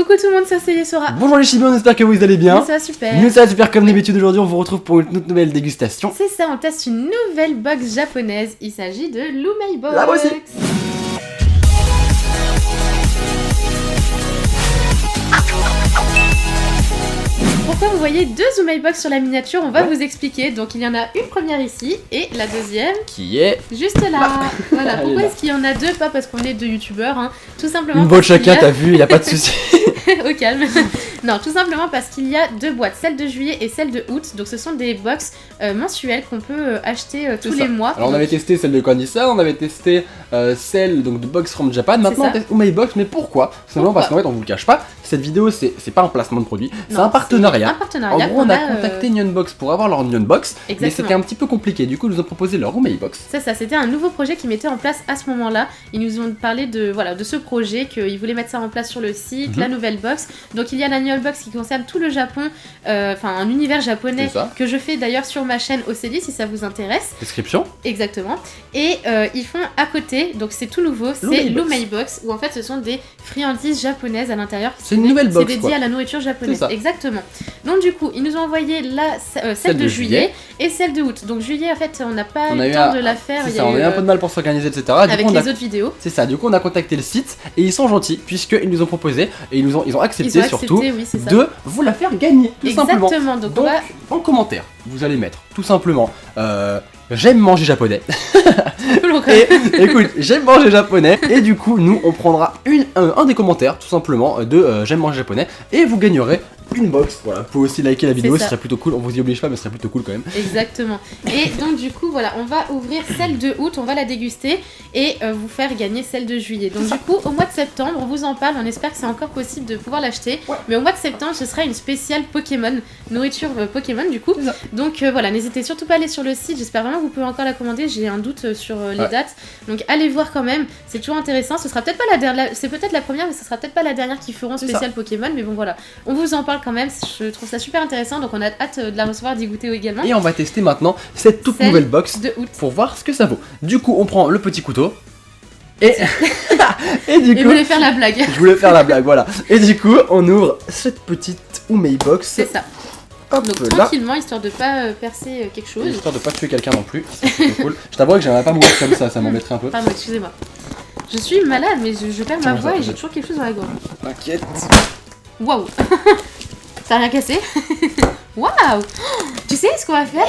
Coucou tout le monde, ça c'est Yesora. Bonjour les chibions, on espère que vous allez bien. Ça va super. Nous ça va super comme d'habitude. Aujourd'hui on vous retrouve pour une toute nouvelle dégustation. C'est ça, on teste une nouvelle box japonaise. Il s'agit de Lumei Box. La voici. Pourquoi vous voyez deux Lumei Box sur la miniature, on va vous expliquer. Donc il y en a une première ici et la deuxième qui est juste là. Voilà, pourquoi est-ce qu'il y en a deux? Pas parce qu'on est deux youtubeurs, hein. Tout simplement. Une boîte chacun, t'as vu, y a pas de souci. Au calme. Non, tout simplement parce qu'il y a deux boîtes, celle de juillet et celle de août. Donc ce sont des box mensuelles qu'on peut acheter tous les mois. Alors on avait testé celle de Candy-san, on avait testé celle donc, de Box from Japan. Maintenant on teste Lumei Box, mais pourquoi? Tout simplement parce qu'en fait on vous le cache pas, cette vidéo c'est pas un placement de produit, c'est un partenariat. En gros on a contacté Nyon Box pour avoir leur Nyon Box, mais c'était un petit peu compliqué, du coup ils nous ont proposé leur Lumei Box. C'est ça, c'était un nouveau projet qu'ils mettaient en place à ce moment-là. Ils nous ont parlé de ce projet, qu'ils voulaient mettre ça en place sur le site, la nouvelle box. Donc il y a la Nyon Box qui concerne tout le Japon, enfin un univers japonais que je fais d'ailleurs sur ma chaîne OCD si ça vous intéresse. Description. Exactement. Et ils font à côté, donc c'est tout nouveau, c'est Lumei Box, où en fait ce sont des friandises japonaises à l'intérieur. C'est une nouvelle box. C'est dédié à la nourriture japonaise. Exactement. Donc du coup, ils nous ont envoyé celle de juillet et celle de août. Donc juillet, en fait, on n'a pas eu le temps de la faire. On a eu un peu de mal pour s'organiser, etc. Avec les autres vidéos. C'est ça. Du coup, on a contacté le site et ils sont gentils puisqu'ils nous ont proposé et ils ont accepté surtout de vous la faire gagner. Tout simplement. Donc en commentaire, vous allez mettre tout simplement j'aime manger japonais. Et écoute, j'aime manger japonais. Et du coup, nous, on prendra un des commentaires, tout simplement, de j'aime manger japonais. Et vous gagnerez une box. Voilà, vous pouvez aussi liker la vidéo, ce serait plutôt cool. On vous y oblige pas, mais ce serait plutôt cool quand même. Exactement. Et donc, du coup, voilà, on va ouvrir celle de août, on va la déguster et vous faire gagner celle de juillet. Donc, du coup, au mois de septembre, on vous en parle. On espère que c'est encore possible de pouvoir l'acheter. Mais au mois de septembre, ce sera une spéciale Pokémon, nourriture Pokémon, du coup. Donc, voilà, n'hésitez surtout pas à aller sur le site. J'espère vraiment que vous pouvez encore la commander. J'ai un doute sur les dates. Donc, allez voir quand même. C'est toujours intéressant. Ce sera peut-être pas la dernière. C'est peut-être la première, mais ce sera peut-être pas la dernière qui feront spéciale Pokémon. Mais bon, voilà. On vous en parle quand même, je trouve ça super intéressant, donc on a hâte de la recevoir, d'y goûter également. Et on va tester maintenant cette toute nouvelle box de août pour voir ce que ça vaut. Du coup, on prend le petit couteau et du coup, je voulais faire la blague. Je voulais faire la blague, voilà. Et du coup, on ouvre cette petite Lumei Box. C'est ça. Hop, donc tranquillement, histoire de pas percer quelque chose. Histoire de pas tuer quelqu'un non plus. C'est cool. Je t'avoue que j'aimerais pas mourir comme ça m'embêterait un peu. Pardon, excusez-moi. Je suis malade, mais je perds ma voix et j'ai toujours quelque chose dans la gorge. T'inquiète. Waouh. T'as rien cassé? Waouh! Tu sais ce qu'on va faire?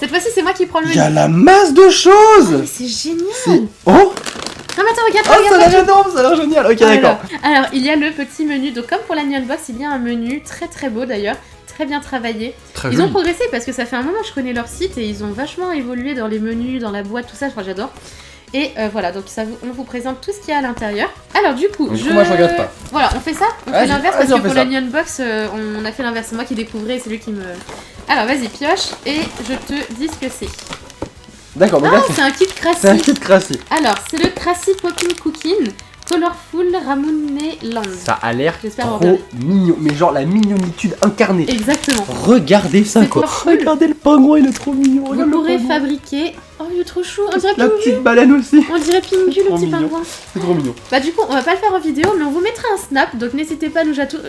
Cette fois-ci, c'est moi qui prends le menu. Il y a la masse de choses! C'est génial! Oh! Non mais attends, regarde, ça a l'air énorme, ça a l'air génial. Ok, d'accord. Alors, il y a le petit menu. Donc, comme pour la Nyon Box, il y a un menu très très beau d'ailleurs. Très bien travaillé. Ils ont progressé parce que ça fait un moment que je connais leur site et ils ont vachement évolué dans les menus, dans la boîte, tout ça. Je crois que j'adore. Et voilà, donc on vous présente tout ce qu'il y a à l'intérieur. Alors du coup, moi je regarde pas. Voilà, on fait ça, on fait l'inverse parce que pour la Nyon Box, on a fait l'inverse. C'est moi qui découvrais, c'est lui qui me... Alors vas-y, pioche et je te dis ce que c'est. D'accord, donc c'est un kit Crassi. C'est un kit Crassi. Alors, c'est le Crassi Popping Cooking Colorful Ramune Land. Ça a l'air trop mignon, mais genre la mignonitude incarnée. Exactement. Regardez ça quoi. Regardez le pingouin, il est trop mignon. Vous pourrez fabriquer... Oh, il est trop chou, on dirait la petite baleine aussi. On dirait Pingu, le petit pingouin. C'est trop mignon. Bah du coup, on va pas le faire en vidéo, mais on vous mettra un snap, donc n'hésitez pas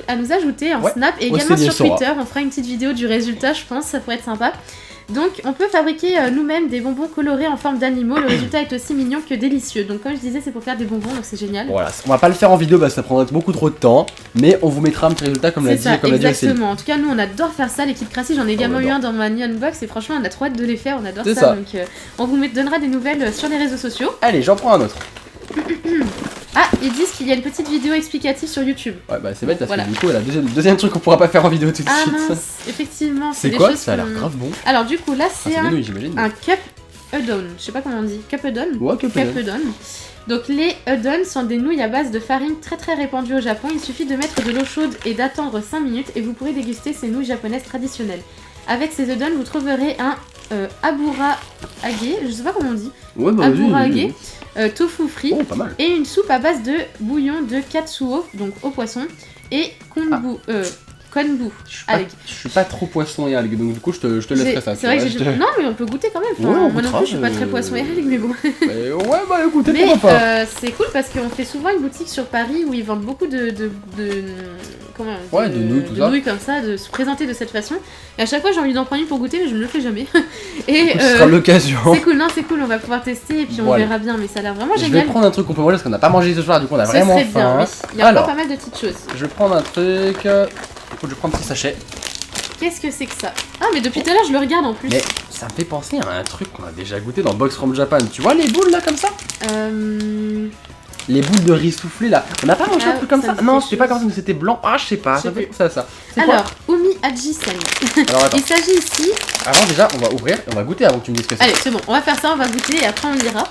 à nous ajouter en snap et également sur Twitter. On fera une petite vidéo du résultat, je pense, ça pourrait être sympa. Donc on peut fabriquer nous-mêmes des bonbons colorés en forme d'animaux, le résultat est aussi mignon que délicieux. Donc comme je disais, c'est pour faire des bonbons, donc c'est génial. Voilà, on va pas le faire en vidéo parce que ça prendrait beaucoup trop de temps, mais on vous mettra un petit résultat comme l'a dit. Exactement, en tout cas nous on adore faire ça, l'équipe Crassi, j'en ai également eu un dans ma Nyon Box et franchement on a trop hâte de les faire, on adore ça. Donc on vous donnera des nouvelles sur les réseaux sociaux. Allez, j'en prends un autre. Ah, ils disent qu'il y a une petite vidéo explicative sur YouTube. Ouais, bah c'est bête parce que du coup, le deuxième truc qu'on pourra pas faire en vidéo tout de suite. Ah mince, effectivement. C'est quoi? Ça a l'air grave bon. Alors du coup, là c'est un cup udon. Je sais pas comment on dit. Cup udon. Ouais, cup udon. Donc les udon sont des nouilles à base de farine très très répandues au Japon. Il suffit de mettre de l'eau chaude et d'attendre 5 minutes et vous pourrez déguster ces nouilles japonaises traditionnelles. Avec ces udon, vous trouverez un abura age, je sais pas comment on dit. Ouais, bah abura age. Tofu frit pas mal. Et une soupe à base de bouillon de katsuo, donc au poisson, et Konbu. Je suis pas trop poisson et algues, donc du coup je te laisserai ça. C'est vrai que non, mais on peut goûter quand même. Enfin, moi non plus, je suis pas très poisson et algues, mais bon. Ouais, bah écoutez, pourquoi pas. C'est cool parce qu'on fait souvent une boutique sur Paris où ils vendent beaucoup de nouilles comme ça, de se présenter de cette façon. Et à chaque fois, j'ai envie d'en prendre une pour goûter, mais je ne le fais jamais. Et ce sera l'occasion. C'est cool, non, c'est cool, on va pouvoir tester et puis on verra bien, mais ça a l'air vraiment génial. Je vais prendre un truc qu'on peut manger parce qu'on n'a pas mangé ce soir, du coup on a vraiment faim. Bien, oui. Il y a encore pas mal de petites choses. Je vais prendre un truc. Écoute, je prends un petit sachet. Qu'est-ce que c'est que ça? Ah, mais depuis tout à l'heure, je le regarde en plus. Mais ça me fait penser à un truc qu'on a déjà goûté dans Box from Japan. Tu vois les boules là comme ça? Les boules de riz soufflé là. On n'a pas mangé un truc comme ça? Non, c'était pas comme ça, mais c'était blanc. Ah, je sais pas. Ça fait penser à ça. Alors, Umi Haji-sen. Alors attends. Il s'agit ici. Avant, déjà, on va ouvrir et on va goûter avant que tu me dises ce que c'est. Allez, c'est bon, on va faire ça, on va goûter et après on lira.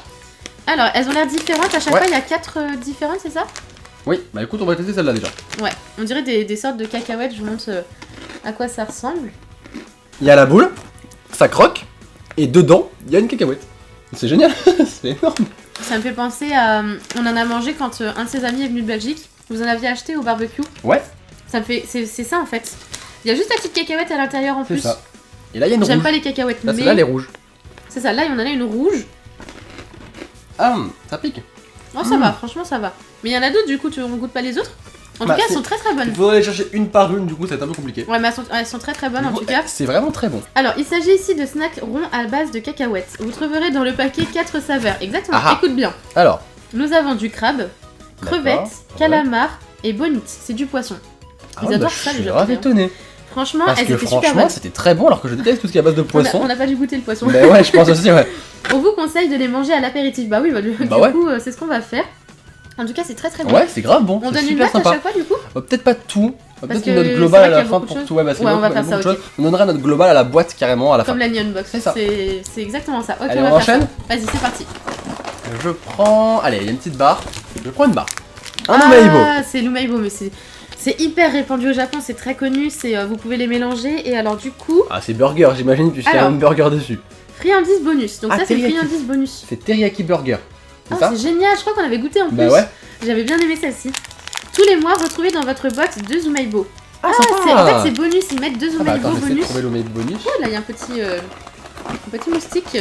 Alors, elles ont l'air différentes. À chaque fois, il y a 4 différentes, c'est ça? Oui, bah écoute, on va tester celle-là déjà. Ouais, on dirait des sortes de cacahuètes. Je vous montre à quoi ça ressemble. Il y a la boule, ça croque, et dedans, il y a une cacahuète. C'est génial, c'est énorme. Ça me fait penser à... On en a mangé quand un de ses amis est venu de Belgique. Vous en aviez acheté au barbecue. Ouais. Ça me fait... C'est ça en fait. Il y a juste la petite cacahuète à l'intérieur en plus. C'est ça. Et là, il y a une rouge. J'aime pas les cacahuètes, là, mais... Là, les rouges. C'est ça, là, il y en a une rouge. Ah, ça pique. Oh, ça va, franchement, ça va. Mais il y en a d'autres, du coup, on goûte pas les autres? En tout cas, elles sont très très bonnes. Il faudrait les chercher une par une, du coup, ça va être un peu compliqué. Ouais, mais elles sont très très bonnes en tout cas. C'est vraiment très bon. Alors, il s'agit ici de snacks ronds à base de cacahuètes. Vous trouverez dans le paquet 4 saveurs. Exactement, écoute bien. Alors, nous avons du crabe, crevettes, calamar et bonite. C'est du poisson. Ils adorent ça, les Japonais. Je suis étonné. Franchement, parce elles que étaient super bonnes. Franchement, c'était très bon alors que je déteste tout ce qui est à base de poisson. On n'a pas dû goûter le poisson. Bah ouais, je pense aussi, ouais. On vous conseille de les manger à l'apéritif. Bah oui, du coup, c'est ce qu'on va faire. En tout cas, c'est très très bon. Ouais, c'est grave bon. On donne une note à chaque fois du coup? Peut-être pas tout. Peut-être une note globale à la fin pour tout. Ouais, bah c'est on va faire ça. Okay. On donnera notre globale à la boîte carrément à la fin. Comme la Neon Box. C'est ça. C'est exactement ça. Ok, allez, on enchaîne. Vas-y, c'est parti. Je prends. Allez, il y a une petite barre. Je prends une barre. Un Umaibo. Ah, c'est l'Umaibo, mais c'est hyper répandu au Japon, c'est très connu. Vous pouvez les mélanger et alors du coup. Ah, c'est burger, j'imagine, puisqu'il y a un burger dessus. Friandise bonus. Donc ça, c'est friandise bonus. C'est teriyaki burger. C'est génial, je crois qu'on avait goûté en plus. Bah ouais. J'avais bien aimé celle-ci. Tous les mois, retrouvez dans votre boîte 2 Umaibo. En fait, c'est bonus, ils mettent 2 Umaibo bonus. Trouver l'Umaibo bonus. Oh, là, il y a un petit moustique.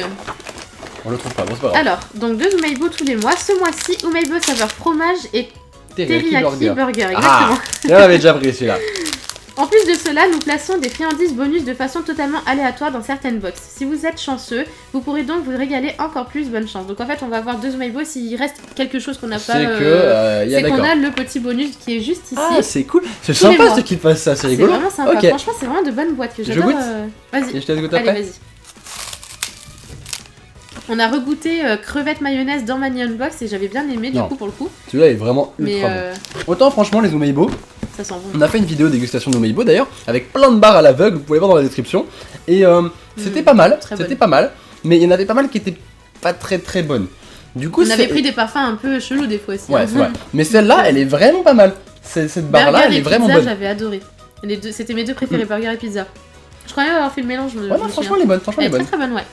On le trouve pas, bon, c'est pas grave. Alors, donc 2 Umaibo tous les mois. Ce mois-ci, Umaibo saveur fromage et teriyaki burger. Exactement. On avait déjà pris celui-là. En plus de cela, nous plaçons des friandises bonus de façon totalement aléatoire dans certaines box. Si vous êtes chanceux, vous pourrez donc vous régaler encore plus, bonne chance. Donc en fait, on va avoir 2 Umaibo. S'il reste quelque chose qu'on n'a pas, c'est qu'on a le petit bonus qui est juste ici. Ah, c'est cool. C'est sympa ce qu'ils fassent ça, c'est rigolo. C'est vraiment sympa. Okay. Franchement, c'est vraiment de bonnes boîtes que j'adore. Je goûte. Vas-y. Et je te goûte après. Allez, vas-y. On a regoûté crevettes mayonnaise dans ma Neon Box et j'avais bien aimé du coup pour le coup. Celui-là est vraiment ultra bon. Autant franchement les Umaibo, ça sent bon. On a fait une vidéo dégustation d'Umaibo d'ailleurs, avec plein de barres à l'aveugle, vous pouvez voir dans la description. Et c'était pas mal, mais il y en avait pas mal qui étaient pas très très bonnes. Du coup, on avait pris des parfums un peu chelous des fois aussi. Ouais, c'est vrai. Mais celle-là, elle est vraiment pas mal. Cette barre-là, elle est vraiment bonne. J'avais adoré. C'était mes deux préférés, burger et pizza. Je crois même avoir fait le mélange. Ouais, non, franchement, elle est bonne. Elle est très très bonne, ouais.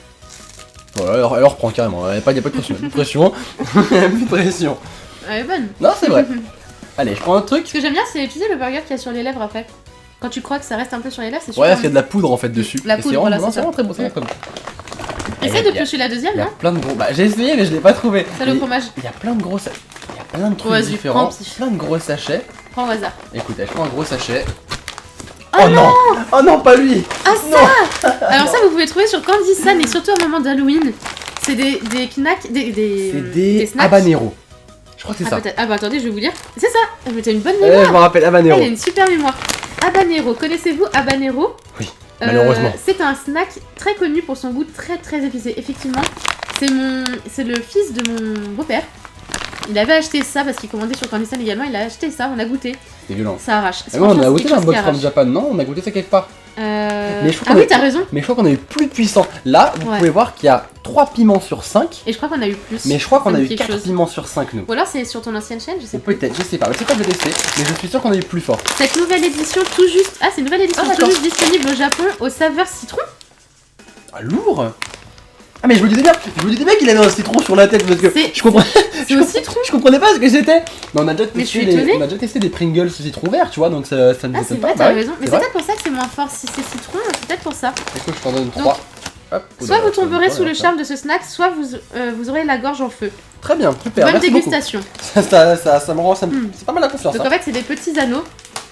Voilà, elle reprend carrément, il n'y a pas de pression. Plus de pression. Elle est bonne. Non, c'est vrai. Allez, je prends un truc. Ce que j'aime bien, c'est utiliser le burger qu'il y a sur les lèvres après. Quand tu crois que ça reste un peu sur les lèvres, c'est super. Ouais, parce qu'il y a de la poudre en fait dessus. La poudre, voilà, c'est vraiment très beau, c'est très bon. Essaye de piocher la deuxième, non? Il y a plein de gros. Bah, j'ai essayé, mais je l'ai pas trouvé. C'est le fromage. Il y a plein de gros sachets. Il y a plein de trucs différents. Plein de gros sachets. Prends au hasard. Écoute, je prends un gros sachet. Oh non! Oh non, pas lui! Ah ça! Alors ça, vous pouvez trouver sur Candy-san et surtout au moment d'Halloween. C'est des knacks, des snacks. Habanero. Je crois que c'est ça. Ah bah attendez, je vais vous dire. C'est ça! Mais t'as une bonne mémoire. Je me rappelle, Habanero. Elle a une super mémoire. Habanero, connaissez-vous Habanero? Oui, malheureusement. C'est un snack très connu pour son goût très très épicé. Effectivement, c'est le fils de mon beau-père. Il avait acheté ça parce qu'il commandait sur Candy-san également. Il a acheté ça, on a goûté. C'est violent. Ça arrache. On a goûté dans Box from Japan, non? On a goûté ça quelque part. Mais je crois oui, t'as raison. Mais je crois qu'on a eu plus puissant. Là, vous pouvez voir qu'il y a 3 piments sur 5. Et je crois qu'on a eu plus. Mais je crois qu'on a eu 4 piments sur 5 nous. Ou alors c'est sur ton ancienne chaîne, je sais pas. Peut-être, je sais pas. Mais c'est pas, je vais tester. Mais je suis sûr qu'on a eu plus fort. Cette nouvelle édition tout juste. Ah, c'est une nouvelle édition tout juste disponible au Japon aux saveurs citron. Ah, lourd. Ah mais je me disais bien qu'il avait un citron sur la tête parce que je comprenais. Je comprenais pas ce que c'était. Mais on a déjà testé des Pringles citron vert, tu vois, donc ça ne m'étonne pas. T'as raison. Mais c'est peut-être pour ça que c'est moins fort si c'est citron, c'est peut-être pour ça. Écoute, je t'en donne 3. Soit vous tomberez sous le charme de ce snack, soit vous aurez la gorge en feu. Très bien, super. Bonne dégustation. Ça me rend, c'est pas mal la confiance. Donc en fait, c'est des petits anneaux,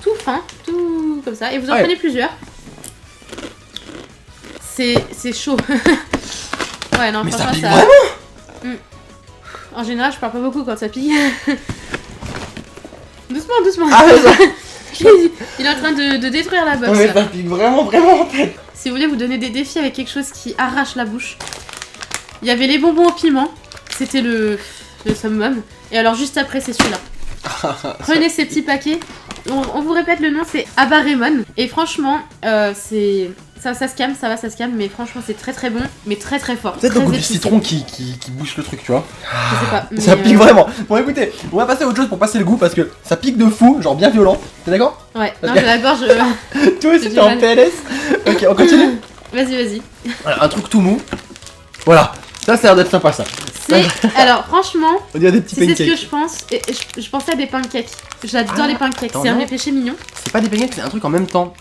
tout fins, tout comme ça, et vous en prenez plusieurs. C'est chaud. Ouais, non, mais franchement, ça pique vraiment. En général, je parle pas beaucoup quand ça pique. Doucement. Ah, ouais, ça... Il est en train de détruire la box. Ouais, ça pique vraiment en fait. Si vous voulez vous donner des défis avec quelque chose qui arrache la bouche, il y avait les bonbons au piment. C'était le summum. Et alors, juste après, c'est celui-là. Prenez ces petits paquets. On vous répète le nom, c'est Abaremon. Et franchement, c'est... Ça se calme, ça se calme, mais franchement c'est très bon, mais très fort. Peut-être le goût du citron qui bouche le truc, tu vois. Je sais pas. Ça pique vraiment. Bon écoutez, on va passer à autre chose pour passer le goût parce que ça pique de fou, genre bien violent. T'es d'accord? Ouais, non, j'ai la gorge. Toi aussi t'es en PLS. Ok, on continue. Vas-y. Voilà, un truc tout mou. Voilà, ça a l'air d'être sympa ça. Alors franchement, on dirait des petits pancakes. C'est ce que je pense. Et je pensais à des pancakes. J'adore les pancakes, c'est un de mes péchés mignons. C'est pas des pancakes, c'est un truc en même temps.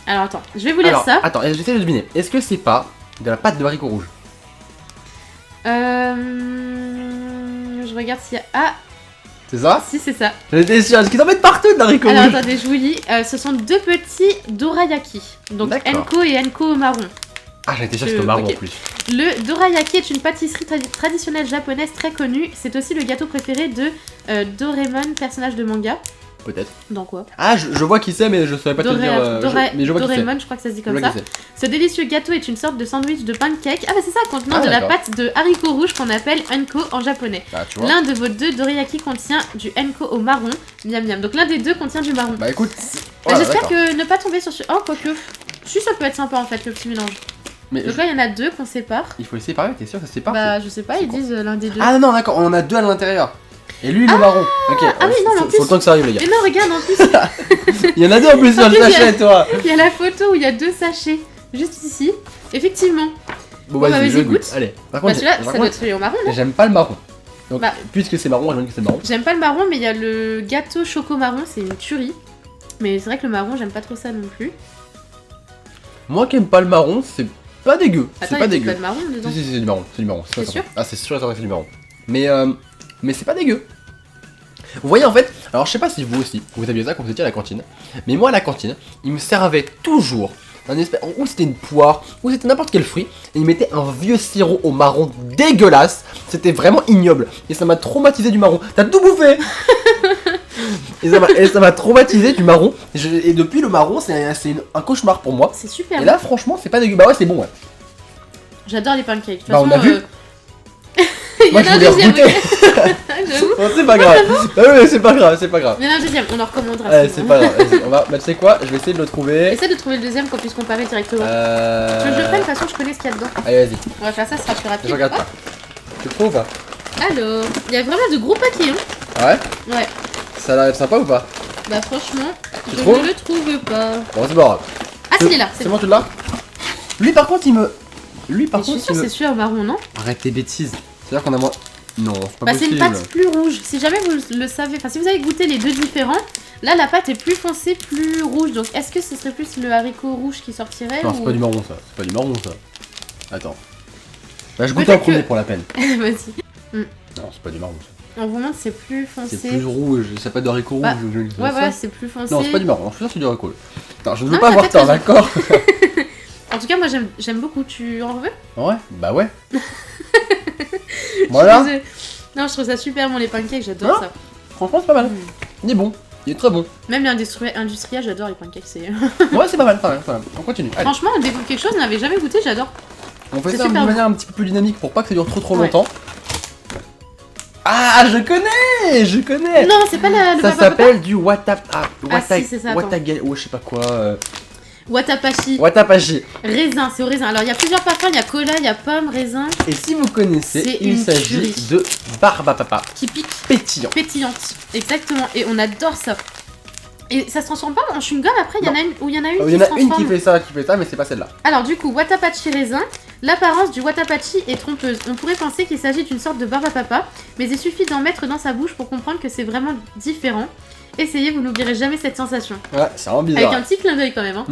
Alors attends, je vais vous lire ça. Attends, j'essaie de deviner. Est-ce que c'est pas de la pâte de haricots rouges? Je regarde s'il y a... Ah, c'est ça? Si, c'est ça. J'étais sûr, parce qu'ils en mettent partout de haricots rouges. Alors attendez, je vous lis. Ce sont deux petits dorayaki. Donc Enko et Enko marron. Ah, j'étais sûr que c'était au marron en plus. Le dorayaki est une pâtisserie traditionnelle japonaise très connue. C'est aussi le gâteau préféré de Doraemon, personnage de manga. Peut-être. Dans quoi? Ah, je vois qui c'est, mais je savais pas te dire. Mais je vois Doraemon, je crois que ça se dit comme ça. Ce délicieux gâteau est une sorte de sandwich de pancake. Ah bah c'est ça, contenant de la pâte de haricots rouges qu'on appelle Enko en japonais. Ah, tu vois. L'un de vos deux dorayaki contient du Enko au marron. Miam miam. Donc l'un des deux contient du marron. Bah écoute. J'espère que ne pas tomber sur ce... Oh, quoique. Si, ça peut être sympa en fait, le petit mélange. Mais donc là, il y en a deux qu'on sépare. Il faut les séparer, t'es sûr que ça se sépare? Bah je sais pas, ils disent l'un des deux. Ah non, d'accord, on en a deux à l'intérieur. Et lui, le marron. Ok, ah oui, non, mais en plus. Faut le temps que ça arrive, les gars. Mais non, regarde en plus. Il y en a deux en plus sur le sachet, toi. Il y a la photo où il y a deux sachets. Juste ici. Effectivement. Bon, vas-y, je goûte. Allez, par contre, celui-là, ça doit être celui au marron, non? J'aime pas le marron. Donc, puisque c'est marron, j'imagine que c'est marron. J'aime pas le marron, mais il y a le gâteau choco marron, c'est une tuerie. Mais c'est vrai que le marron, j'aime pas trop ça non plus. Moi qui aime pas le marron, c'est pas dégueu. C'est pas dégueu. Pas de marron dedans. Si, c'est du marron. C'est du marron. C'est sûr? Ah, c'est sûr et certain que c'est du marron. Mais c'est pas dégueu. Vous voyez en fait, alors je sais pas si vous aussi, vous aviez ça quand vous étiez à la cantine, mais moi à la cantine, ils me servaient toujours un espèce, ou c'était une poire, ou c'était n'importe quel fruit, et ils mettaient un vieux sirop au marron dégueulasse, c'était vraiment ignoble, et ça m'a traumatisé du marron, t'as tout bouffé. Et ça m'a traumatisé du marron, et depuis le marron c'est un cauchemar pour moi. C'est super. Et là franchement c'est pas dégueu, bah ouais c'est bon ouais. J'adore les pancakes, de toute façon, on a vu. Moi je voulais regoûter. Bon, c'est pas grave. Ah oui, c'est pas grave. Il y en a un deuxième, on en recommandera. C'est pas grave. On va. Bah, tu sais quoi, je vais essayer de le trouver. Essaye de trouver le deuxième qu'on puisse comparer directement. Tu veux que je le prenne? De toute façon, je connais ce qu'il y a dedans. Allez, vas-y. On va faire ça, ce sera plus rapide. Je regarde pas. Tu le trouves ou pas? Alors, il y a vraiment de gros paquets. Ah ouais? Ouais. Ça a l'air d'être sympa ou pas? Bah, franchement, je ne le trouve pas. Bon, c'est pas grave. Ah, il est là. C'est bon, tu l'as? Lui, par contre, il me. Je suis sûr, c'est celui au marron, non? Arrête tes bêtises. C'est-à-dire qu'on a moins. Non, c'est pas possible. C'est une pâte plus rouge. Si jamais vous le savez, enfin si vous avez goûté les deux différents, là la pâte est plus foncée, plus rouge. Donc est-ce que ce serait plus le haricot rouge qui sortirait? Non, c'est pas du marron ça. C'est pas du marron ça. Attends. Bah je goûte un premier pour la peine. Vas-y. Non, c'est pas du marron ça. On vous montre, c'est plus foncé. C'est plus rouge, c'est pas de haricot rouge. Ouais, voilà, c'est plus foncé. Non, c'est pas du marron. Je suis sûr que c'est du haricot. Attends, je ne veux pas avoir tort, d'accord? En tout cas, moi j'aime beaucoup. Tu en veux? Ouais, bah ouais. Voilà. Non, je trouve ça super bon les pancakes, j'adore ça. Franchement, c'est pas mal. Il est bon, il est très bon. Même l'industriel, j'adore les pancakes. Ouais, c'est pas mal, On continue. Allez. Franchement, on découvre quelque chose, on n'avait jamais goûté, j'adore. On fait ça de manière un petit peu plus dynamique pour pas que ça dure trop longtemps. Ah, je connais. Non, c'est pas le ça s'appelle du Watagal, ou je sais pas quoi. Watapashi. Raisin, c'est au raisin. Alors il y a plusieurs parfums, il y a cola, il y a pomme, raisin. Et si vous connaissez, il s'agit de Barbe à Papa. Qui pique. Pétillante. Exactement. Et on adore ça. Et ça se transforme pas en chewing-gum après, il y en a une où il y en a une qui se transforme. Il y en a une qui fait ça, mais c'est pas celle-là. Alors du coup, Watapachi raisin. L'apparence du Watapachi est trompeuse. On pourrait penser qu'il s'agit d'une sorte de barbe à papa, mais il suffit d'en mettre dans sa bouche pour comprendre que c'est vraiment différent. Essayez, vous n'oublierez jamais cette sensation. Ouais, c'est vraiment bizarre. Avec un petit clin d'œil quand même. Hein.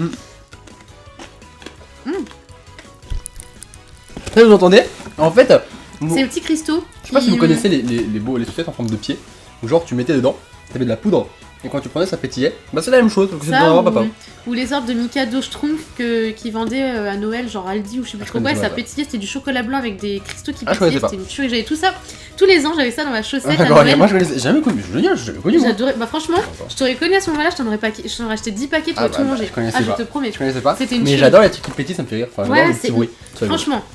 Vous entendez? En fait, c'est des petits cristaux. Je sais pas si vous connaissez les sucettes en forme de pied. Où genre tu mettais dedans, t'avais de la poudre. Et quand tu prenais, ça pétillait. Bah c'est la même chose, c'est dans un papa. Ou les sortes de Mikado Schtroumpf qui vendaient à Noël, genre Aldi ou je sais plus trop quoi, ça pétillait, c'était du chocolat blanc avec des cristaux qui pétillaient, c'était une tuerie. J'avais tout ça, tous les ans j'avais ça dans ma chaussette à Noël. Moi je connaissais, jamais connu, génial, je l'avais connu. J'adorais, bah franchement, je t'aurais connu à ce moment-là, je t'en aurais acheté 10 paquets, tu aurais tout mangé. Je te promets. Je connaissais pas, c'était une mais j'adore les trucs qui pétillent, ça me fait rire, enfin j'adore le petit bruit. Franchement,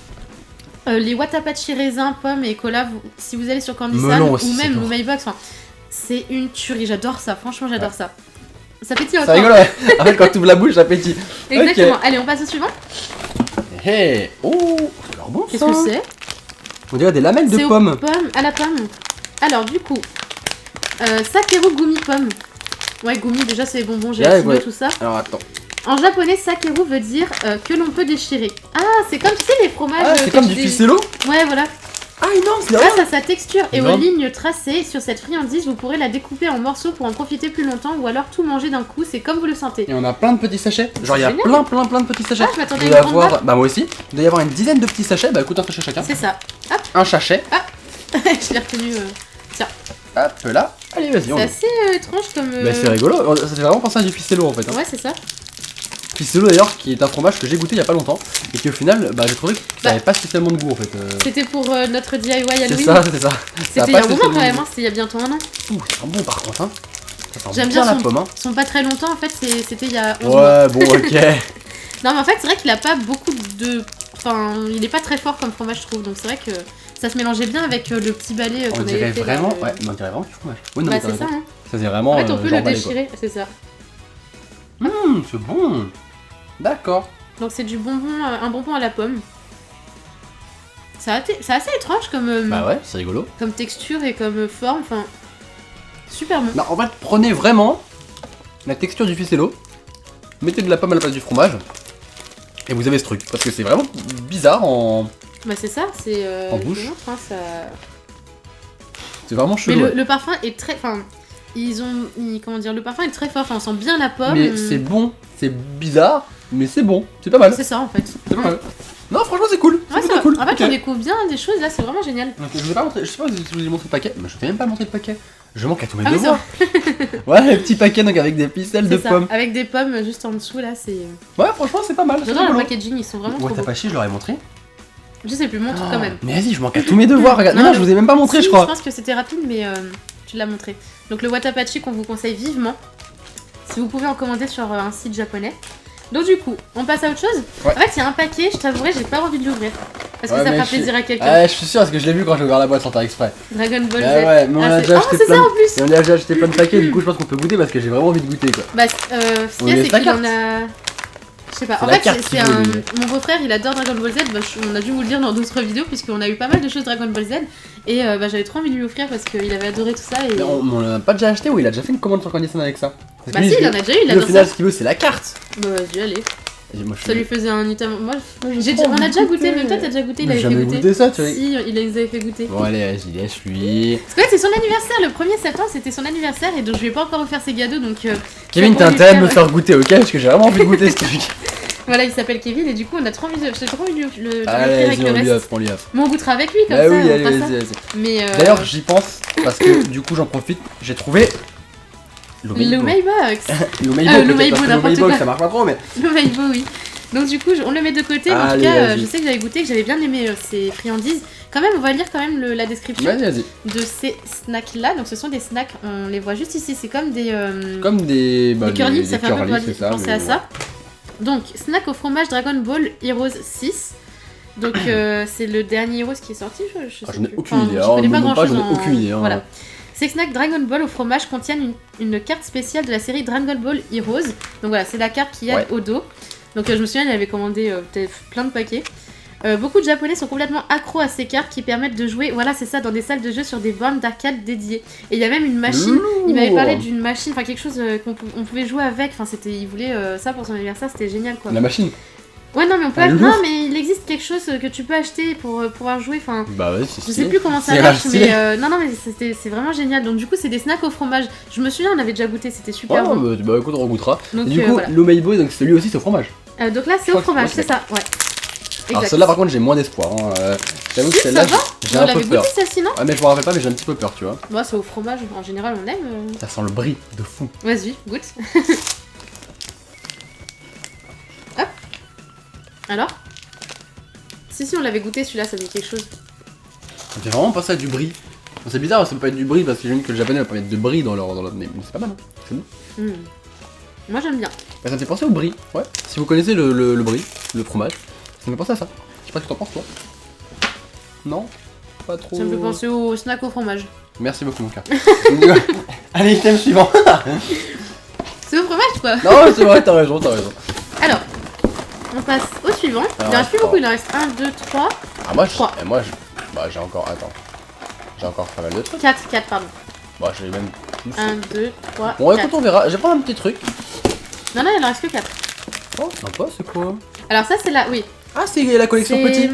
les Watapachi raisin, pommes et cola, si vous allez sur Candysan ou même Lumeibox, c'est une tuerie, j'adore ça, franchement j'adore ça. Ça pétille encore. C'est rigolo, ouais. En fait, quand tu ouvres la bouche, ça pétille. Exactement. Okay. Allez, on passe au suivant. Hey. Oh, c'est bon ça. Qu'est-ce que c'est? On dirait des lamelles de pommes. À la pomme. Alors, du coup, Sakeru Gumi pomme. Ouais, Gumi, déjà, c'est les bonbons gélatineux, tout ça. Alors, attends. En japonais, Sakeru veut dire que l'on peut déchirer. Ah, c'est comme, tu sais, les fromages. Ah, c'est comme du ficello. Ouais, voilà. Ah non, c'est vrai. Grâce à sa texture et aux lignes tracées sur cette friandise, vous pourrez la découper en morceaux pour en profiter plus longtemps ou alors tout manger d'un coup, c'est comme vous le sentez. Et on a plein de petits sachets. Genre il y a plein de petits sachets. Ah, je m'attendais à une grande boîte. Bah moi aussi. Il doit y avoir une dizaine de petits sachets. Bah écoute, un sachet chacun. C'est ça. Hop. Un sachet. Ah. Je l'ai retenu. Tiens. Hop là. Allez, vas-y. C'est assez étrange comme. Bah c'est rigolo. Ça fait vraiment penser à du ficello en fait. Ouais, c'est ça. Ficello d'ailleurs, qui est un fromage que j'ai goûté il y a pas longtemps et qui au final, j'ai trouvé que ça avait pas spécialement de goût en fait. C'était pour notre DIY Halloween. C'est ça. C'était il y a un moment quand même, c'était il y a bientôt un an. Ouh, c'est un bon par contre, hein. J'aime bien la pomme. Ils sont pas très longtemps en fait, c'était il y a 11 mois. Ouais, bon, ok. Non, mais en fait, c'est vrai qu'il a pas beaucoup de. Enfin, il est pas très fort comme fromage, je trouve. Donc c'est vrai que ça se mélangeait bien avec le petit balai qu'on avait fait. Vraiment, ouais, on dirait vraiment du fromage. Ouais, non, bah, c'est ça, hein. Ça, c'est vraiment. En fait, on peut le déchirer, c'est ça. C'est bon. D'accord. Donc c'est du bonbon, un bonbon à la pomme. C'est assez étrange comme. Bah ouais, c'est rigolo. Comme texture et comme forme, enfin. Super bon. Bah en fait, prenez vraiment la texture du ficello, mettez de la pomme à la place du fromage, et vous avez ce truc. Parce que c'est vraiment bizarre en. Bah c'est ça, c'est. En bouche. Hein, ça... C'est vraiment chelou. Mais le parfum est très. Enfin, comment dire, le parfum est très fort, enfin, on sent bien la pomme. Mais c'est bon, c'est bizarre. Mais c'est bon, c'est pas mal. C'est ça en fait. C'est pas mal. Non, franchement, c'est cool. Ouais, c'est cool. En fait, on découvre bien des choses là, c'est vraiment génial. Donc, je sais pas si je vous ai montré le paquet. Mais je vais même pas montrer le paquet. Je manque à tous mes devoirs. Ouais, le petit paquet donc avec des ficelles de pommes. Avec des pommes juste en dessous là, c'est. Ouais, franchement, c'est pas mal. J'adore le packaging, ils sont vraiment trop beaux. T'as pas chier, je leur ai montré. Je sais plus, montre quand même. Mais vas-y, je manque à tous mes devoirs. Regarde, non, je vous ai même pas montré, je crois. Je pense que c'était rapide, mais tu l'as montré. Donc le Watapachi qu'on vous conseille vivement. Si vous pouvez en commander sur un site japonais. Donc du coup, on passe à autre chose. Ouais. En fait, il y a un paquet, je t'avouerai, j'ai pas envie de l'ouvrir. Parce que ça fera plaisir à quelqu'un. Ouais, je suis sûr, parce que je l'ai vu quand j'ai ouvert la boîte sans faire exprès. Dragon Ball Z. Ouais, mais on a déjà acheté plein. Ça en plus. Et on a déjà acheté plein de paquets, du coup je pense qu'on peut goûter parce que j'ai vraiment envie de goûter quoi. Bah, ce qu'il y a, c'est qu'il en a... Je sais pas, en fait, c'est mon beau-frère, il adore Dragon Ball Z, on a dû vous le dire dans d'autres vidéos, puisqu'on a eu pas mal de choses Dragon Ball Z, et j'avais trop envie de lui offrir parce qu'il avait adoré tout ça. Et... Mais on l'a pas déjà acheté ou il a déjà fait une commande sur Candysan avec ça? Bah si, il en a déjà eu, il adore ça. Au final, ce qu'il veut, c'est la carte. Bah vas-y, allez. Ça lui faisait un item. Moi, on a déjà goûté, même toi t'as déjà goûté, il avait fait goûter. Goûté ça, tu vois. Si, il les avait fait goûter. Bon, allez, vas-y, laisse-lui. Parce que ouais, c'est son anniversaire, le 1er septembre c'était son anniversaire, et donc je lui ai pas encore offert ses cadeaux donc. Kevin, t'as intérêt de me faire goûter, ok? Parce que j'ai vraiment envie de goûter ce truc. Voilà, il s'appelle Kevin, et du coup on a trop envie de. J'ai trop envie de le allez, avec le reste. On lui offre. Mais on goûtera avec lui comme ça. Oui, allez, vas-y. Mais d'ailleurs, j'y pense parce que du coup j'en profite, j'ai trouvé. Lumeibox. Lumeibo, n'importe quoi. Ça marche pas trop, mais. Lumeibo, oui. Donc du coup, on le met de côté. En tout cas, je sais que j'avais goûté, que j'avais bien aimé ces friandises. Quand même, on va lire quand même la description de ces snacks-là. Donc ce sont des snacks, on les voit juste ici. C'est comme des... des curly, ça fait un peu penser à ça. Donc, snack au fromage Dragon Ball Heroes 6. Donc c'est le dernier Heroes qui est sorti, je n'ai aucune idée. Je connais pas grand-chose. J'en ai aucune idée. Voilà. Ces snacks Dragon Ball au fromage contiennent une carte spéciale de la série Dragon Ball Heroes. Donc voilà, c'est la carte qu'il y a au dos. Donc je me souviens, il avait commandé peut-être plein de paquets. Beaucoup de Japonais sont complètement accros à ces cartes qui permettent de jouer, voilà c'est ça, dans des salles de jeu sur des bornes d'arcade dédiées. Et il y a même une machine, il m'avait parlé d'une machine, enfin quelque chose qu'on pouvait jouer avec, enfin c'était, il voulait ça pour son anniversaire, c'était génial quoi. La machine. Ouais non mais on peut non mais il existe quelque chose que tu peux acheter pour pouvoir jouer, enfin bah ouais, je sais plus comment ça marche mais non mais c'est vraiment génial. Donc du coup c'est des snacks au fromage, je me souviens on avait déjà goûté, c'était super bon. Bah écoute on regoutera. Donc, du coup voilà. L'Omeibo donc celui aussi c'est au fromage. Donc là c'est au fromage, c'est ça, ouais. Alors celle-là par contre j'ai moins d'espoir, j'avoue que celle-là j'ai un peu peur. Celle-ci, non mais je me rappelle pas mais j'ai un petit peu peur tu vois. Moi c'est au fromage, en général on aime. Ça sent le brie de fou. Vas-y, goûte. Hop. Alors si on l'avait goûté celui-là, ça dit quelque chose. Ça fait vraiment penser à du brie. C'est bizarre, ça peut pas être du brie parce que j'imagine que le japonais va pas mettre de brie dans leur... Mais c'est pas mal, c'est bon. Moi j'aime bien. Bah, ça me fait penser au brie, ouais. Si vous connaissez le brie, le fromage, ça me fait penser à ça. Je sais pas ce que t'en penses toi. Non? Pas trop... Ça me fait penser au snack au fromage. Merci beaucoup mon cœur. Allez, item suivant. C'est au fromage quoi. Non c'est vrai, t'as raison. Alors, on passe au suivant. Il en reste plus beaucoup, il en reste 1, 2, 3. Ah moi, 3. Bah j'ai encore... Attends. J'ai encore pas mal de trucs. 4 pardon. Bah j'ai même... 1, 2, 3, Bon écoute on verra, je vais prendre un petit truc. Non, il en reste que 4. Oh sympa, c'est quoi? Alors ça c'est la... oui. Ah c'est la collection petit.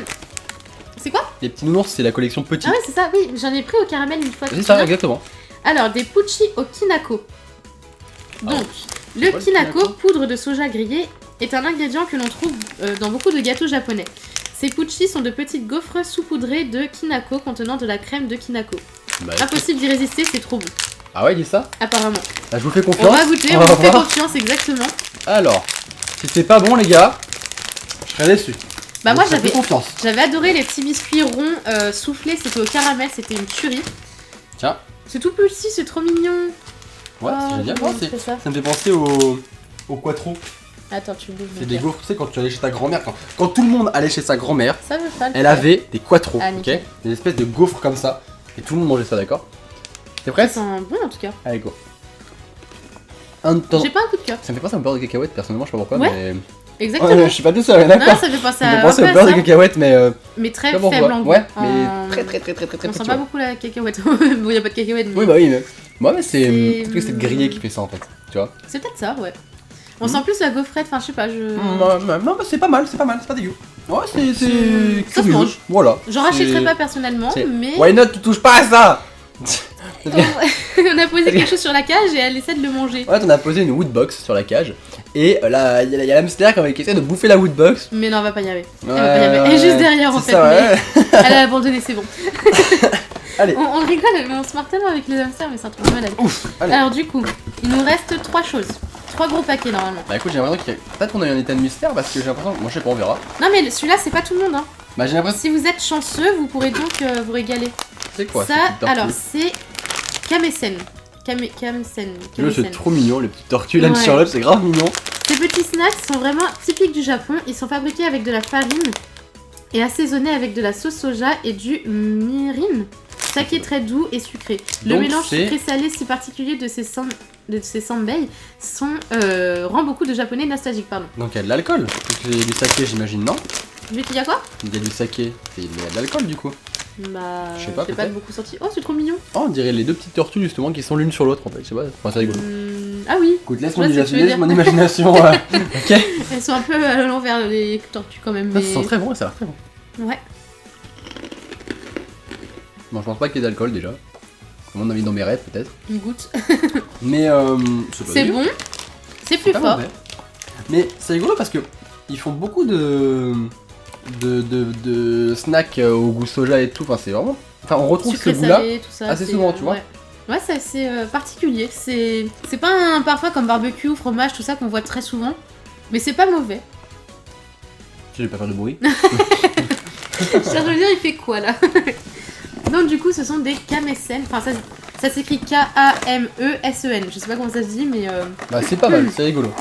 C'est quoi? Les petits nounours, c'est la collection petit. Ah ouais c'est ça, oui, j'en ai pris au caramel une fois. C'est ça, exactement. Alors des pucci au kinako. Donc, le kinako, poudre de soja grillée, est un ingrédient que l'on trouve dans beaucoup de gâteaux japonais. Ces pucci sont de petites gaufres saupoudrées de kinako contenant de la crème de kinako. Bah, impossible d'y résister, c'est trop bon. Ah ouais, il dit ça? Apparemment. Bah, je vous fais confiance. On va goûter, on vous fait confiance, exactement. Alors, si c'est pas bon les gars, je serais déçu. Bah moi j'avais adoré les petits biscuits ronds soufflés, c'était au caramel, c'était une tuerie. Tiens. C'est tout petit, c'est trop mignon. Ouais, c'est génial. Ça me fait penser au quattro. Attends, tu bouges. C'est des gaufres, tu sais, quand tu allais chez ta grand-mère, quand tout le monde allait chez sa grand-mère, elle avait des quattro, ok, des espèces de gaufres comme ça, et tout le monde mangeait ça, d'accord? T'es prête? Ça sent bon en tout cas. Allez, go. J'ai pas un coup de cœur. Ça me fait penser à un beurre de cacahuète, personnellement, je sais pas pourquoi, mais... Exactement. Je suis pas tout seul, d'accord? Non, ça fait penser à au beurre de cacahuète, mais très faible en goût. Ouais, mais très on sent pas beaucoup la cacahuète. Bon, y a pas de cacahuète. Oui, bah oui, mais... Moi, mais c'est... Peut-être que c'est le grillé qui fait ça, en fait, tu vois? C'est peut-être ça, ouais. On sent plus la gaufrette, enfin je sais pas, Non, mais c'est pas mal, c'est pas dégueu. Ouais, c'est... Ça se mange. Voilà. J'en rachèterai pas personnellement, mais... Why not, tu touches pas à ça? On a posé quelque chose sur la cage et elle essaie de le manger. Ouais, on a posé une woodbox sur la cage. Et là, il y a l'hamster qui essaie de bouffer la woodbox. Mais non, elle va pas y arriver. Elle est juste derrière en fait. Ça, elle a abandonné, c'est bon. Allez. On rigole, mais on se marre tellement avec les hamsters, mais c'est un truc de malade. Ouf, alors du coup, il nous reste 3 choses. 3 gros paquets normalement. Bah écoute, j'ai l'impression qu'il y a... Peut-être qu'on a eu un état de mystère parce que j'ai l'impression... Moi je sais pas, on verra. Non mais celui-là c'est pas tout le monde hein. Bah j'ai l'impression... Si vous êtes chanceux, vous pourrez donc vous régaler. C'est quoi ça? Alors c'est Kamesen. Kamesen. C'est trop mignon, les petites tortues là sur l'œuf, c'est grave mignon. Ces petits snacks sont vraiment typiques du Japon. Ils sont fabriqués avec de la farine et assaisonnés avec de la sauce soja et du mirin. Saké très doux et sucré. Le mélange sucré-salé si particulier de ces sanbei rend beaucoup de japonais nostalgiques. Pardon. Donc il y a de l'alcool. Il y a du saké, j'imagine, non? Il y a quoi? Il y a du saké. Il y a de l'alcool du coup. Bah, je sais pas beaucoup sorti. Oh, c'est trop mignon. Oh, on dirait les deux petites tortues justement qui sont l'une sur l'autre en fait. Je sais pas, enfin, c'est rigolo. Ah oui. Écoute, laisse mon imagination. Ok. Elles sont un peu à l'envers les tortues quand même. Ça sent très bon, ça a l'air très bon. Ouais. Bon, je pense pas qu'il y ait d'alcool déjà. À mon avis, dans mes rêves peut-être. Une goutte. Mais c'est bon. C'est plus fort. Mais c'est rigolo parce que ils font beaucoup de snacks au goût soja et tout. Enfin, c'est vraiment. Enfin, on retrouve ce goût-là assez souvent, tu vois. Ouais, c'est assez particulier. C'est pas un parfum comme barbecue, fromage, tout ça qu'on voit très souvent. Mais c'est pas mauvais. Je vais pas faire de bruit. Ça veut dire, il fait quoi là? Donc, du coup, ce sont des Kamesen. Enfin, ça s'écrit K-A-M-E-S-E-N. Je sais pas comment ça se dit, mais. Bah, c'est pas mal, c'est rigolo.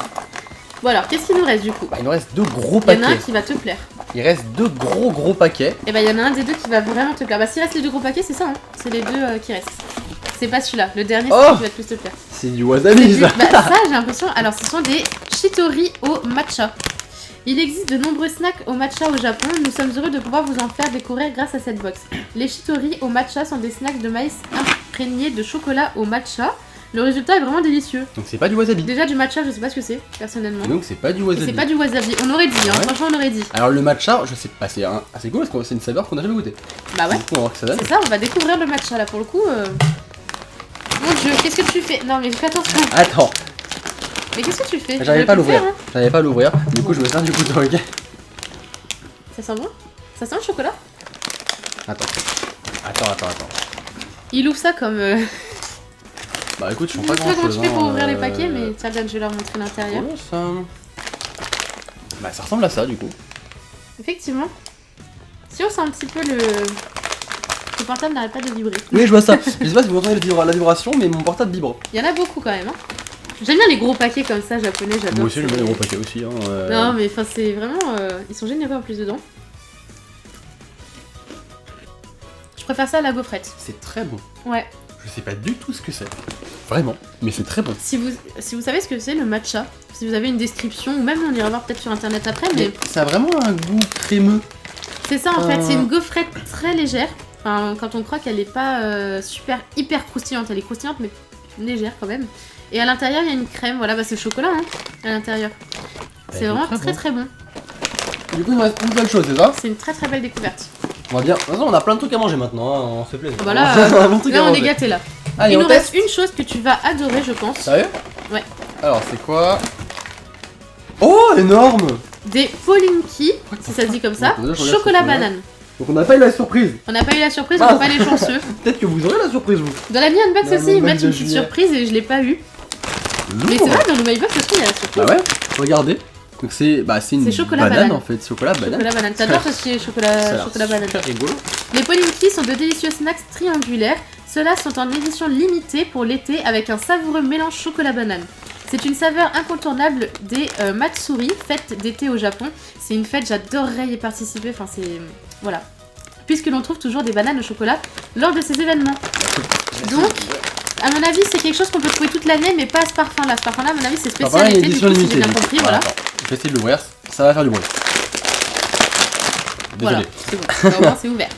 Bon, alors, qu'est-ce qu'il nous reste du coup? Bah, il nous reste 2 gros paquets. Il y en a un qui va te plaire. Il reste 2 gros paquets. Et bah, il y en a un des deux qui va vraiment te plaire. Bah, s'il reste les 2 gros paquets, c'est ça, hein. C'est les 2 qui restent. C'est pas celui-là. Le dernier, c'est celui qui va plus te plaire. C'est du wasabi, ça. Bah, ça, j'ai l'impression. Alors, ce sont des shitori au matcha. Il existe de nombreux snacks au matcha au Japon. Nous sommes heureux de pouvoir vous en faire découvrir grâce à cette box. Les shitori au matcha sont des snacks de maïs imprégnés de chocolat au matcha. Le résultat est vraiment délicieux. Donc c'est pas du wasabi. Déjà du matcha, je sais pas ce que c'est, personnellement. Donc c'est pas du wasabi. C'est pas du wasabi. On aurait dit, hein. Franchement on aurait dit. Alors le matcha, je sais pas, c'est assez cool parce que c'est une saveur qu'on a jamais goûté. Bah ouais. Du coup, on va voir que ça donne. C'est ça, on va découvrir le matcha là pour le coup. Mon dieu, qu'est-ce que tu fais? Non mais fais attention. Attends. Mais qu'est-ce que tu fais? J'arrivais pas à l'ouvrir. Hein. J'arrivais pas à l'ouvrir. Du coup je me sers du couteau, ok. Ça sent bon? Ça sent le chocolat? Attends. Il ouvre ça comme... Bah écoute, je sens Je pas sais grand pas comment chose. tu fais pour ouvrir les paquets, mais tiens, je vais leur montrer l'intérieur. Ouais, ça... Bah ça ressemble à ça du coup. Effectivement. Si on sent un petit peu le portable n'arrête pas de vibrer. Oui, je vois ça. Je sais pas si vous entendez la vibration, mais mon portable vibre. Il y en a beaucoup quand même. Hein. J'aime bien les gros paquets comme ça, japonais, j'adore. Moi aussi, j'aime bien les gros paquets aussi. Hein, Non, mais enfin, c'est vraiment. Ils sont généreux en plus dedans. Je préfère ça à la gaufrette. C'est très bon. Ouais. Je sais pas du tout ce que c'est. Vraiment, mais c'est très bon. Si vous savez ce que c'est le matcha, si vous avez une description, ou même on ira voir peut-être sur internet après, mais. Ça a vraiment un goût crémeux. C'est ça en fait, c'est une gaufrette très légère. Enfin, quand on croque, elle est pas hyper croustillante. Elle est croustillante, mais légère quand même. Et à l'intérieur, il y a une crème. Voilà, bah c'est le chocolat hein, à l'intérieur. C'est vraiment très bon. Du coup, il nous reste une seule chose, c'est ça? C'est une très belle découverte. On va bien. De toute façon, on a plein de trucs à manger maintenant, hein. On se fait plaisir. Ah bah là, on est gâtés là. Allez, il nous reste une chose que tu vas adorer, je pense. Sérieux? Ouais. Alors, c'est quoi? Oh, énorme! Des Polinki, si ça se dit comme ça, chocolat banane. Donc on n'a pas eu la surprise. On n'a pas eu la surprise, on n'est pas les chanceux. Peut-être que vous aurez la surprise, vous. Dans la Mi Unbox aussi, ils mettent une petite surprise et je l'ai pas eu. Mais c'est vrai, dans le My Box aussi, il y a la surprise. Bah ouais, regardez. Donc c'est une chocolat banane en fait, chocolat banane. Chocolat banane, t'adores aussi chocolat banane. C'est rigolo. Les Polinki sont de délicieux snacks triangulaires. Ceux-là sont en édition limitée pour l'été avec un savoureux mélange chocolat-banane. C'est une saveur incontournable des Matsuri, fête d'été au Japon. C'est une fête, j'adorerais y participer, enfin c'est... Voilà. Puisque l'on trouve toujours des bananes au chocolat lors de ces événements. Donc, à mon avis, c'est quelque chose qu'on peut trouver toute l'année, mais pas à ce parfum-là. Ce parfum-là, à mon avis, c'est spécial été, du coup, si j'ai bien compris, voilà. Je vais essayer de l'ouvrir, ça va faire du bruit. Désolé. Voilà, c'est bon, au moins c'est ouvert.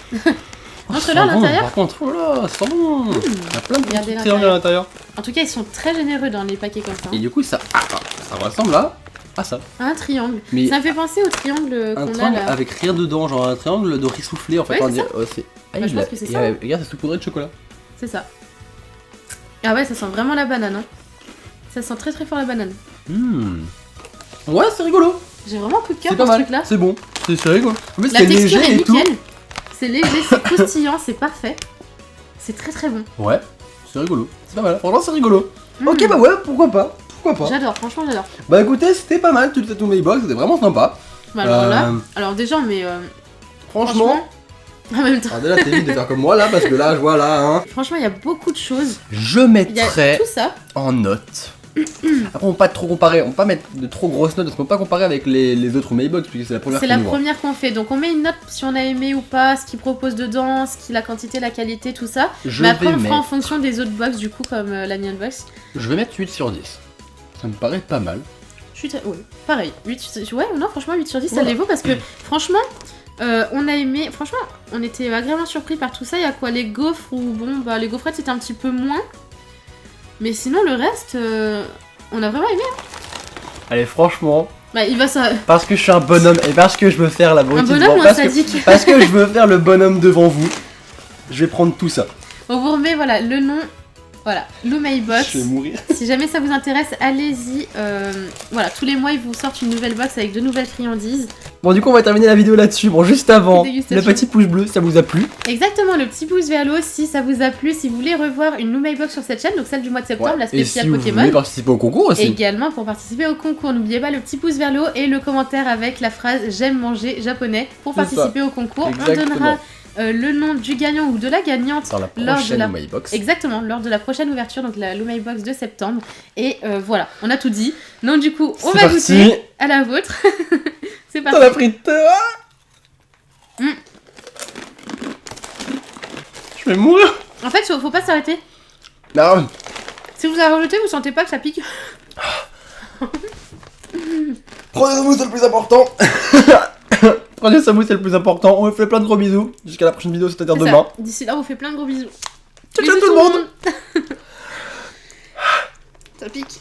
Montre-le à l'intérieur. Par contre, oh là, c'est bon. Il y a plein de petits triangles à l'intérieur. En tout cas, ils sont très généreux dans les paquets comme ça. Et du coup, ça ressemble à ça. Un triangle. Mais ça me fait penser au triangle qu'on a là. Avec rien dedans, genre un triangle de riz soufflé en fait. Ouais, je pense que c'est ça. Regarde, c'est tout poudré de chocolat. C'est ça. Ah ouais, ça sent vraiment la banane. Hein. Ça sent très fort la banane. Ouais, c'est rigolo. J'ai vraiment un coup de cœur pour ce truc là. C'est bon, c'est rigolo. En fait, la texture est nickel. C'est léger, c'est croustillant, c'est parfait. C'est très bon. Ouais, c'est rigolo. C'est pas mal. Franchement, c'est rigolo. Ok, bah ouais, pourquoi pas. J'adore, franchement j'adore. Bah écoutez, c'était pas mal, tout le Tattoo Maybox, c'était vraiment sympa. Bah alors là, déjà, mais franchement, en même temps. Alors déjà, t'évites de faire comme moi là, parce que là, je vois là, hein. Franchement, il y a beaucoup de choses. Je mettrais tout ça en note. Après, on va pas trop comparer, on va pas mettre de trop grosses notes, parce qu'on peut pas comparer avec les autres Maybox, puisque c'est la première. C'est la première qu'on fait, donc on met une note si on a aimé ou pas, ce qu'il propose dedans, la quantité, la qualité, tout ça. Mais après, on fera en fonction des autres box, du coup, comme la Mi Unbox. Je vais mettre 8 sur 10. Ça me paraît pas mal. Ouais, pareil. 8 ouais, non, franchement, 8 sur 10, ça les vaut parce que, franchement, on a aimé. Franchement, on était agréablement surpris par tout ça. Il y a quoi? Les gaufres ou bon, bah, les gaufrettes, c'était un petit peu moins. Mais sinon, le reste, on a vraiment aimé. Hein. Allez, franchement. Bah, il va ça. Parce que je suis un bonhomme et parce que je veux faire la beauté devant parce que je veux faire le bonhomme devant vous, je vais prendre tout ça. On vous remet, voilà, le nom. Voilà, Lou Maybox. Je vais mourir. Si jamais ça vous intéresse, allez-y. Voilà, tous les mois, ils vous sortent une nouvelle box avec de nouvelles friandises. Bon, du coup, on va terminer la vidéo là-dessus. Bon, juste avant, le petit pouce bleu, ça vous a plu? Exactement, le petit pouce vers le haut si ça vous a plu. Si vous voulez revoir une Lou Maybox sur cette chaîne, donc celle du mois de septembre, la spéciale Pokémon. Et si vous voulez participer au concours aussi. Également, pour participer au concours, n'oubliez pas le petit pouce vers le haut et le commentaire avec la phrase « J'aime manger japonais » pour participer au concours. Exactement. On donnera le nom du gagnant ou de la gagnante lors de la Maybox. Exactement, lors de la prochaine ouverture, donc la Lou Maybox de septembre. Et voilà, on a tout dit. Donc du coup, on va goûter à la vôtre. C'est parti. T'en as pris deux. Je vais mourir. En fait, faut pas s'arrêter. Non. Si vous avez rejeté, vous sentez pas que ça pique. Prenez soin de vous, c'est le plus important. Prenez soin de vous, c'est le plus important. On vous fait plein de gros bisous. Jusqu'à la prochaine vidéo, c'est-à-dire demain. D'ici là, on vous fait plein de gros bisous. Ciao, ciao tout le monde. Ça pique.